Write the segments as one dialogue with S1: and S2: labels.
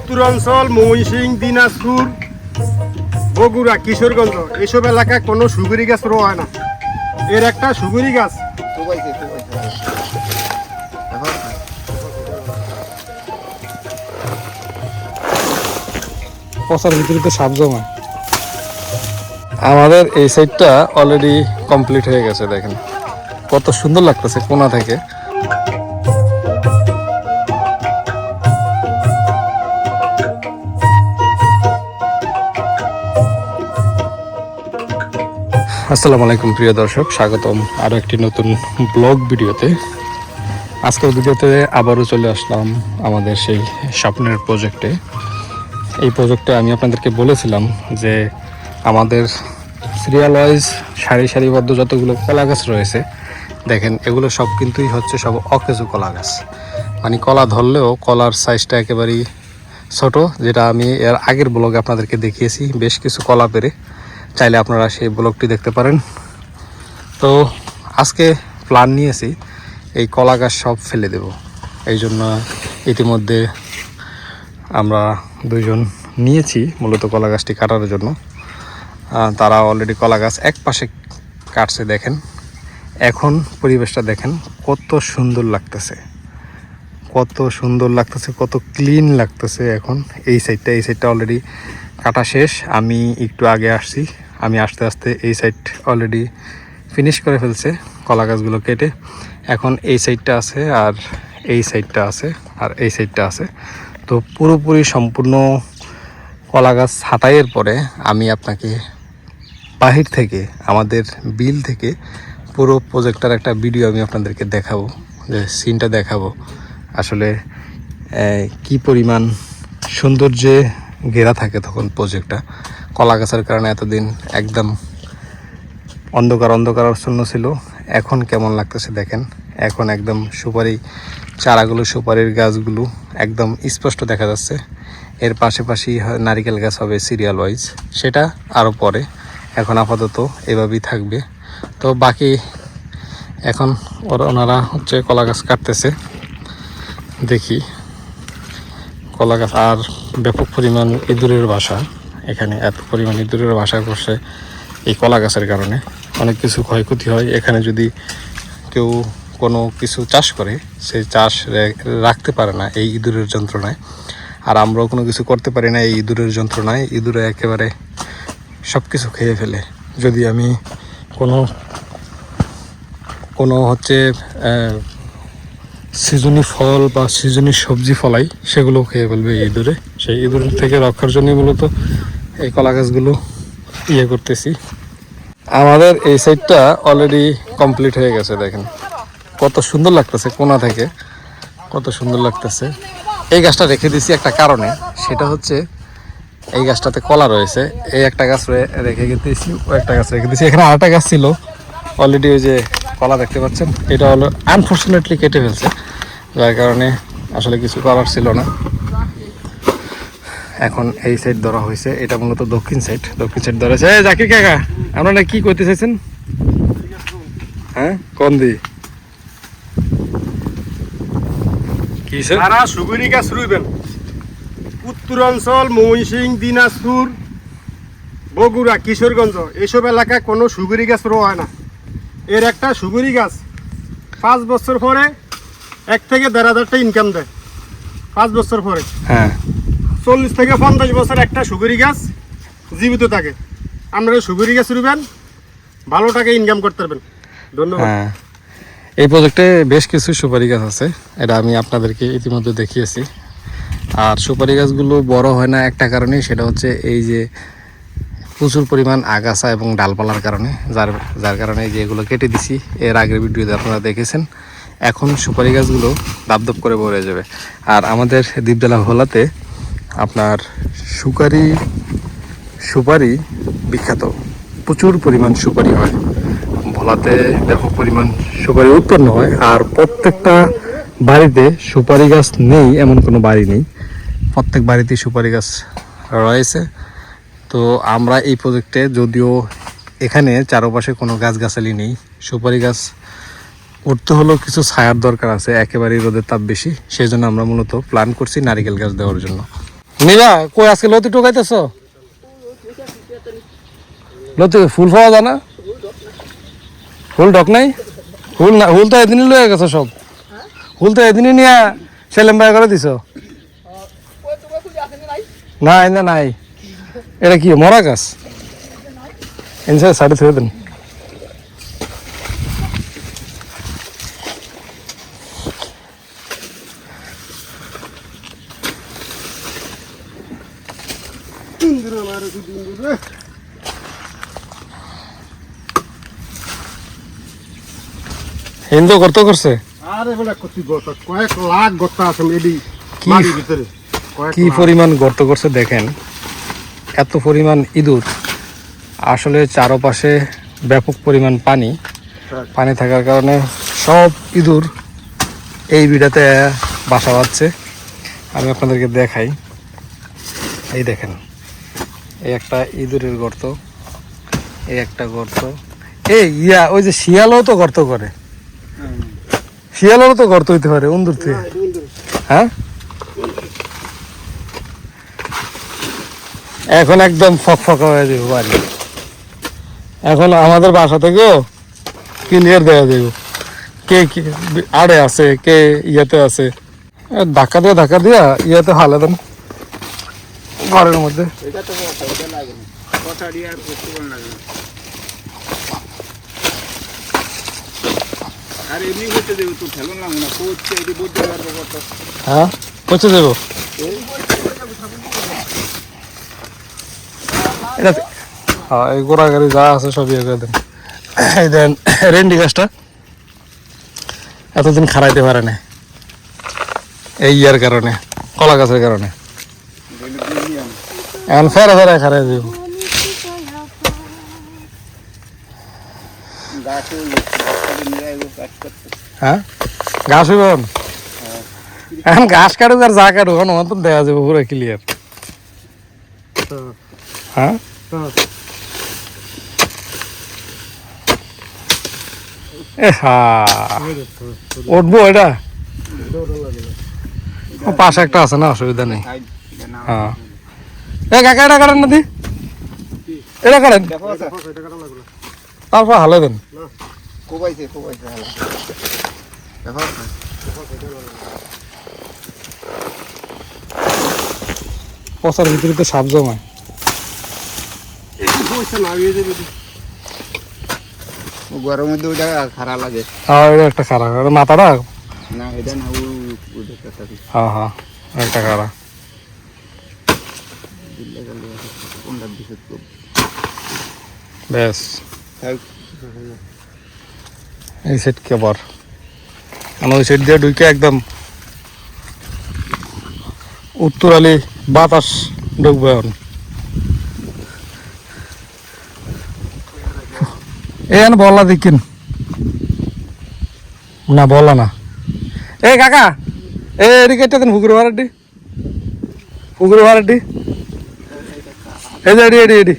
S1: উত্তরাঞ্চল, ময়মনসিংহ, দিনাজপুর, বগুড়া, কিশোরগঞ্জ এইসব এলাকায় কোনো সুপারি গাছ রোয়া হয় না। এর একটা সুপারি গাছ
S2: পচার ভিতরে তো সাপ জমা। আমাদের এই সাইডটা অলরেডি কমপ্লিট হয়ে গেছে, দেখেন কত সুন্দর লাগতেছে কোনা থেকে। আসসালামু আলাইকুম প্রিয় দর্শক, স্বাগতম আরও একটি নতুন ব্লগ ভিডিওতে। আজকের ভিডিওতে আবারও চলে আসলাম আমাদের সেই স্বপ্নের প্রজেক্টে। এই প্রজেক্টে আমি আপনাদেরকে বলেছিলাম যে আমাদের সিরিয়াল ওয়াইজ সারিবদ্ধ যতগুলো কলা গাছ রয়েছে, দেখেন এগুলো সব কিন্তুই হচ্ছে সব অকেজো কলা গাছ। মানে কলা ধরলেও কলার সাইজটা একেবারেই ছোট, যেটা আমি এর আগের ব্লগে আপনাদেরকে দেখিয়েছি। বেশ কিছু কলা পেরে, চাইলে আপনারা সেই ব্লগটি দেখতে পারেন। তো আজকে প্ল্যান নিয়েছি এই কলা গাছ সব ফেলে দেব। এই জন্য ইতিমধ্যে আমরা দুইজন নিয়েছি মূলত কলা গাছটি কাটার জন্য। তারা অলরেডি কলা গাছ এক পাশে কাটছে। দেখেন এখন পরিবেশটা দেখেন কত সুন্দর লাগতেছে, কত সুন্দর লাগতেছে, কত ক্লিন লাগতেছে। এখন এই সাইডটা অলরেডি কাটা শেষ। আমি একটু আগে আসছি, আমি আস্তে আস্তে এই সাইড অলরেডি ফিনিশ করে ফেলছে কলা গাছগুলো কেটে। এখন এই সাইডটা আছে আর এই সাইডটা আছে আর এই সাইডটা আছে। তো পুরোপুরি সম্পূর্ণ কলা গাছ ছাঁটাইয়ের পরে আমি আপনাকে বাহির থেকে, আমাদের বিল থেকে পুরো প্রজেক্টটার একটা ভিডিও আমি আপনাদেরকে দেখাবো, যে সিনটা দেখাবো আসলে কি পরিমাণ সৌন্দর্যে ঘেরা থাকে তখন প্রজেক্টটা। কলা গাছের কারণে এতদিন একদম অন্ধকারাচ্ছন্ন ছিল, এখন কেমন লাগতেছে দেখেন। এখন একদম সুপারি চারাগুলো, সুপারির গাছগুলো একদম স্পষ্ট দেখা যাচ্ছে। এর পাশাপাশি নারিকেল গাছ হবে সিরিয়াল ওয়াইজ, সেটা আরও পরে। এখন আপাতত এভাবেই থাকবে। তো বাকি এখন ওনারা হচ্ছে কলা গাছ কাটতেছে, দেখি কলা গাছ। আর ব্যাপক পরিমাণ ইঁদুরের বাসা এখানে, এত পরিমাণ ইঁদুরের বাসা করছে এই কলা গাছের কারণে। অনেক কিছু ক্ষয়ক্ষতি হয় এখানে। যদি কেউ কোনো কিছু চাষ করে, সেই চাষ রাখতে পারে না এই ইঁদুরের যন্ত্রণায়। আর আমরাও কোনো কিছু করতে পারি না এই ইঁদুরের যন্ত্রণায়। ইঁদুরে একেবারে সব কিছু খেয়ে ফেলে। যদি আমি কোনো হচ্ছে সিজনি ফল বা সিজনি সবজি ফলাই, সেগুলো খেয়ে ফেলবে এই ইঁদুরে। সেই ইঁদুর থেকে রক্ষার জন্য মূলত এই কলা গাছগুলো করতেছি। আমাদের এই সাইডটা অলরেডি কমপ্লিট হয়ে গেছে, দেখেন কত সুন্দর লাগতেছে কোনা থেকে, কত সুন্দর লাগতেছে। এই গাছটা রেখে দিছি একটা কারণে, সেটা হচ্ছে এই গাছটাতে কলা রয়েছে। এই একটা গাছ রেখে দিয়েছি, ও একটা গাছ রেখে দিয়েছি। এখানে আরেকটা গাছ ছিল অলরেডি, ওই যে কলা দেখতে পাচ্ছেন, এটা হলো আনফর্চুনেটলি কেটে ফেলছে, যার কারণে আসলে কিছু করার ছিল না। এখন এই সাইড ধরা হয়েছে, এটা মূলত দক্ষিণ সাইড ধরা হয়েছে। জাকির কাকা, আপনারা কি করতে চাইছেন? হ্যাঁ, কোন দিই কি
S1: তারা সুপারি গাছ রুইবেন। উত্তরাঞ্চল, ময়মনসিংহ, দিনাজপুর, বগুড়া, কিশোরগঞ্জ এইসব এলাকায় কোনো সুপারি গাছ রোয়া হয় না। এর একটা সুপারি গাছ 5 বছর পরে 1 থেকে 1,500 টাকা ইনকাম দেয়। 5 বছর পরে,
S2: হ্যাঁ,
S1: 40 থেকে 50 বছর একটা সুপারি গাছ জীবিত থাকে। আপনারা সুপারি গাছ রুবেন, ভালো টাকা ইনকাম করতে পারবেন। ধন্যবাদ।
S2: হ্যাঁ, এই প্রজেক্টে বেশ কিছু সুপারি গাছ আছে, এটা আমি আপনাদেরকে ইতিমধ্যে দেখিয়েছি। আর সুপারি গাছগুলো বড় হয় না একটা কারণে, সেটা হচ্ছে এই যে প্রচুর পরিমাণ আগাছা এবং ডালপালার কারণে, যার কারণে যে এগুলো কেটে দিছি। এর আগের ভিডিওতে আপনারা দেখেছেন। এখন সুপারি গাছগুলো দাপদাপ করে ভরে যাবে। আর আমাদের দ্বীপজেলা ভোলাতে আপনার সুপারি বিখ্যাত, প্রচুর পরিমাণ সুপারি হয় ভোলাতে, ব্যাপক পরিমাণ সুপারি উৎপন্ন হয়। আর প্রত্যেকটা বাড়িতে সুপারি গাছ নেই এমন কোনো বাড়ি নেই, প্রত্যেক বাড়িতেই সুপারি গাছ রয়েছে। তো আমরা এই প্রজেক্টে, যদিও এখানে চারপাশে কোনো গাছগাছালি নেই, সুপারি গাছ উঠতে হলেও কিছু ছায়ার দরকার আছে, একেবারেই রোদের তাপ বেশি। সেই জন্য আমরা মূলত প্ল্যান করছি নারিকেল গাছ দেওয়ার জন্য। নিবা কই আজকে লতি টোকাইতেছ? লতি ফুল পাওয়া যায় না? ফুল ডক নাই? ফুল না, ফুল তো এদিনই লয়ে গেছো সব। ফুল তো এদিনই নিয়ে সেলেম বাই করে দিছ। না এনে নাই। এটা কি মরা গাছ? এনসে সাইডে ছেড়ে দেন। হিন্দু গর্ত করছে?
S1: আরে বেটা কত গর্ত, কয়েক লাখ গর্ত আছে এডি
S2: কি
S1: মাটির ভিতরে। কয়েক
S2: কি
S1: লাখ।
S2: পরিমাণ গর্ত করছে দেখেন, এত পরিমাণ ইঁদুর। আসলে চারপাশে ব্যাপক পরিমাণ পানি,
S1: হ্যাঁ।
S2: পানি থাকার কারণে সব ইঁদুর এই বিড়াতে বাসা বাঁধছে। আমি আপনাদেরকে দেখাই, এই দেখেন, এই একটা ইঁদুরের গর্ত, এই একটা গর্ত। এই ওই যে শিয়ালও তো গর্ত করে, শিয়ালেরও তো গর্ত হইতে পারে ইঁদুর থেকে, হ্যাঁ? এখন একদম ফকফকা হয়ে যাবে বাড়ি। এখন আমাদের বাসা থেকেও ক্লিয়ার দেওয়া যাবে কে কে আড়ে আছে, কে ইয়েতে আছে। ধাক্কা দিয়া ইয়েতে হালে দেন ঘরের মধ্যে। হ্যাঁ পচে যাবো এটা। হ্যাঁ এই গোড়া গাড়ি যা আছে সব ইয়ে করে দেন। এই দেন রেন্ডি গাছটা এতদিন খারাইতে পারে না এই ইয়ার কারণে, কলা গাছের কারণে। এখন ফেরা ফেরা খারাই দিব। হ্যাঁ ঘাস হইব এখন, ঘাস কাটুক আর যা কাটুক এখন মতন দেওয়া যাবে পুরো ক্লিয়ার। হ্যাঁ উঠবো এটা পাশে একটা আছে না, অসুবিধা নেই। হ্যাঁ এ কাকা এটা কাটেন না দি, এটা কাটেন তারপর হালে দেন। পচার ভিতরে তো সাপ জমায়।
S3: গরমের মধ্যে ওইটা খারাপ লাগে
S2: হ্যাঁ এটা একটা খারাপ, মাথাটা
S3: না, এটা না
S2: হ্যাঁ হ্যাঁ একটা খারাপ। বেশ এই সেট কে আবার ওই সেট দিয়ে ঢুকে একদম উত্তরালি বাতাস ঢুকবে এখন। এন বললা দেখিন না, বললা না। এ কাকা এদিকে একটা দিন পুকুরে ভাড়াটি, পুকুরে ভাড়াটি এই যে এডি এডি এডি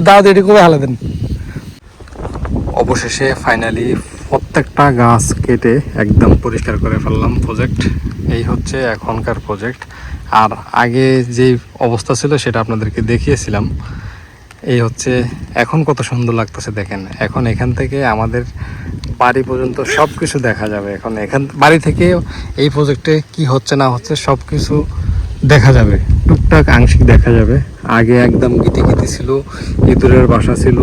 S2: দাও এডি কবে হালা দেন। অবশেষে ফাইনালি প্রত্যেকটা গাছ কেটে একদম পরিষ্কার করে ফেললাম। প্রজেক্ট এই হচ্ছে এখনকার প্রজেক্ট। আর আগে যে অবস্থা ছিল সেটা আপনাদেরকে দেখিয়েছিলাম। এই হচ্ছে এখন কত সুন্দর লাগতেছে দেখেন। এখন এখান থেকে আমাদের বাড়ি পর্যন্ত সব কিছু দেখা যাবে। এখন এখান বাড়ি থেকে এই প্রজেক্টে কি হচ্ছে না হচ্ছে সব কিছু দেখা যাবে, টুকটাক আংশিক দেখা যাবে। আগে একদম গিটি গিটি ছিল, ইঁদুরের বাসা ছিল,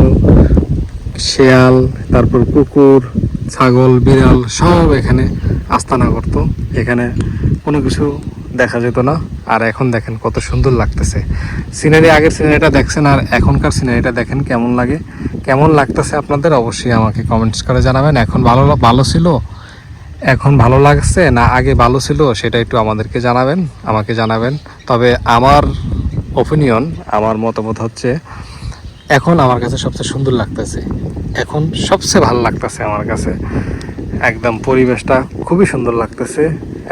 S2: শেয়াল, তারপর কুকুর, ছাগল, বিড়াল সব এখানে আস্তানা করতো। এখানে কোনো কিছু দেখা যেত না। আর এখন দেখেন কত সুন্দর লাগতেছে সিনারি। আগের সিনারিটা দেখছেন আর এখনকার সিনারিটা দেখেন কেমন লাগে, কেমন লাগতেছে আপনাদের অবশ্যই আমাকে কমেন্টস করে জানাবেন। এখন ভালো ছিল, এখন ভালো লাগছে না আগে ভালো ছিল সেটা একটু আমাদেরকে জানাবেন, আমাকে জানাবেন। তবে আমার ওপিনিয়ন, আমার মতামত হচ্ছে এখন আমার কাছে সবচেয়ে সুন্দর লাগতেছে, এখন সবচেয়ে ভালো লাগতেছে আমার কাছে। একদম পরিবেশটা খুবই সুন্দর লাগতেছে,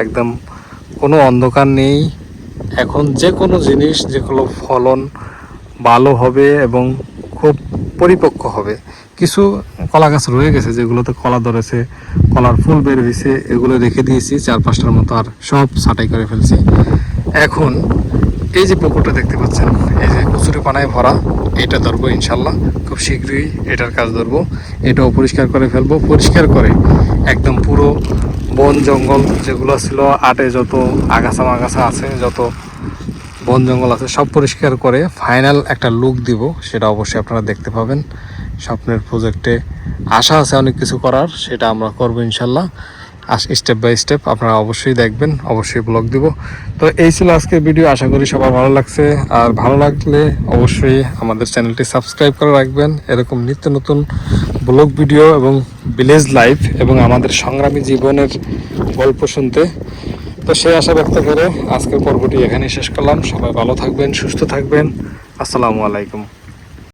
S2: একদম কোনো অন্ধকার নেই। এখন যে কোনো জিনিস, যে কোনো ফলন ভালো হবে এবং খুব পরিপক্ক হবে কিছু কলা গাছ রয়ে গেছে যেগুলোতে কলা ধরেছে, কলার ফুল বের হয়েছে, এগুলো রেখে দিয়েছি 4-5টার মতো, আর সব ছাঁটাই করে ফেলছি। এখন এই যে পুকুরটা দেখতে পাচ্ছেন, এই যে কচুরি পানায় ভরা, এটা ধরবো ইনশাল্লাহ খুব শীঘ্রই, এটার কাজ ধরবো। এটাও পরিষ্কার করে ফেলবো, পরিষ্কার করে একদম পুরো বন জঙ্গল যেগুলো ছিল, আটে যত আগাছা মাগাছা আছে, যত বন জঙ্গল আছে, সব পরিষ্কার করে ফাইনাল একটা লুক দিব। সেটা অবশ্যই আপনারা দেখতে পাবেন। স্বপ্নের প্রজেক্টে আশা আছে অনেক কিছু করার, সেটা আমরা করবো ইনশাল্লাহ। স্টেপ বাই স্টেপ আপনারা অবশ্যই দেখবেন, অবশ্যই ব্লগ দিব। তো এই ছিল আজকের ভিডিও, আশা করি সবার ভালো লাগছে। আর ভালো লাগলে অবশ্যই আমাদের চ্যানেলটি সাবস্ক্রাইব করে রাখবেন, এরকম নিত্য নতুন ব্লগ ভিডিও এবং ভিলেজ লাইফ এবং আমাদের সংগ্রামী জীবনের গল্প শুনতে। তো সেই আশা ব্যক্ত করে আজকের পর্বটি এখানেই শেষ করলাম। সবাই ভালো থাকবেন, সুস্থ থাকবেন। আসসালামু আলাইকুম।